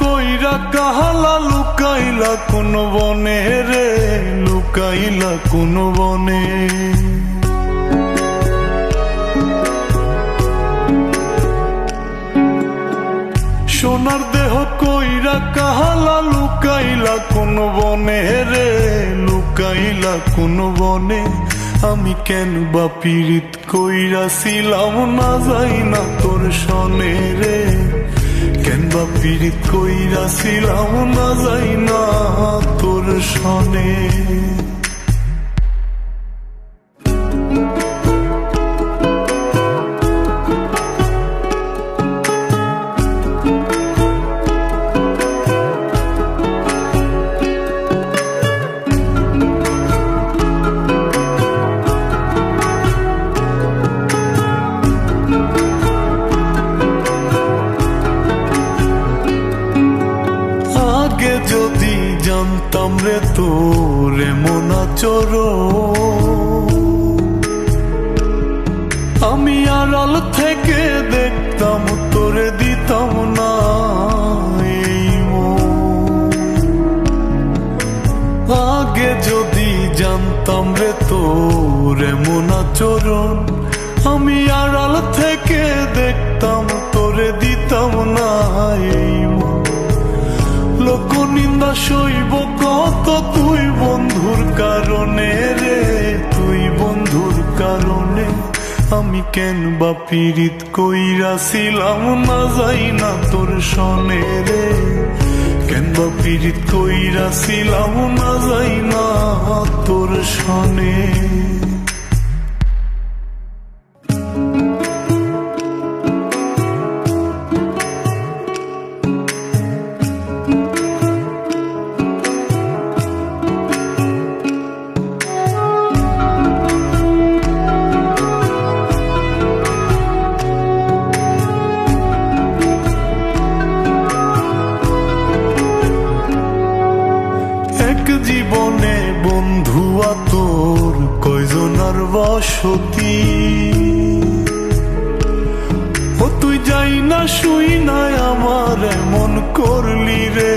কইরা কাহালা লুকাইলা কোন বনে রে, লুকাইলা কোন বনে। সোনার দেহ কইরা কাহালা লুকাইলা কোন বনে রে, লুকাইলা কোন বনে। আমি কেন বা পীড়িত কইরাছিলাম না যাই না তোর সনে রে, কেন বা পীড়িত কইরাছিলাম না যাই না তোর সনে। যদি জানতাম রে তোর এমন আচরণ, আমি আড়াল থেকে দেখতাম তোরে দিতাম না এই মন। আগে যদি জানতাম রে তোর এমন আচরণ, আমি আড়াল থেকে দেখতাম তোরে দিতাম না এই মন। লোক নিন্দা সইব কত তুই বন্ধুর কারণে রে, তুই বন্ধুর কারণে। আমি কেন বা পীড়িত কইরাছিলাম না যাই না তোর সনে রে, কেন বা পীড়িত কইরাছিলাম না যাই না তোর সনে। জীবনে বন্ধুয়া তোর কয়জনার বসতি, ও তুই যাই না শুই নাই আমার এমন করলি রে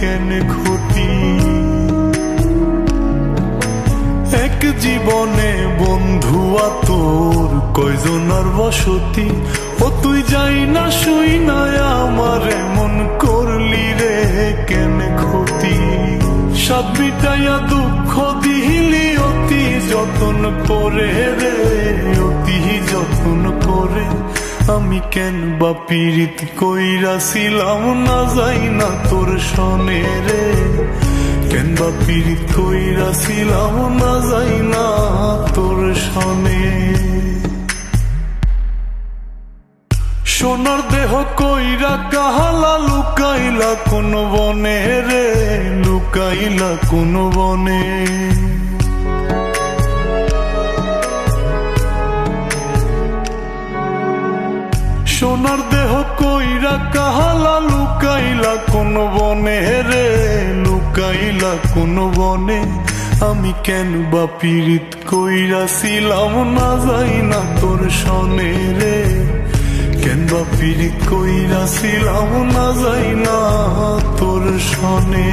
কেন ক্ষতি। এক জীবনে বন্ধুয়া তোর কয়জনার বসতি, ও তুই যাই না শুই নাই আমার এমন করলি রে কেন ক্ষতি। সাত বিটাইয়া দুঃখ দিলি অতি যতন করে রে, অতি যতন করে। আমি কেন বা পীড়িত কইরাছিলাম না যাই না তোর সনে রে, কেন বা পীড়িত কইরাছিলাম না যাই না তোর সনে। সোনার দেহ কইরা কাহালা লুকাইলা কোন বনে রে, লুকাইলা কোন বনে। সোনার দেহ কইরা কাহালা লুকাইলা কোন বনে রে, লুকাইলা কোন বনে। আমি কেন বা পীড়িত কইরাছিলাম না যাই না তোর সনে রে, কেন বা পীড়িত কইরাছিলাম না যাই না তোর সনে।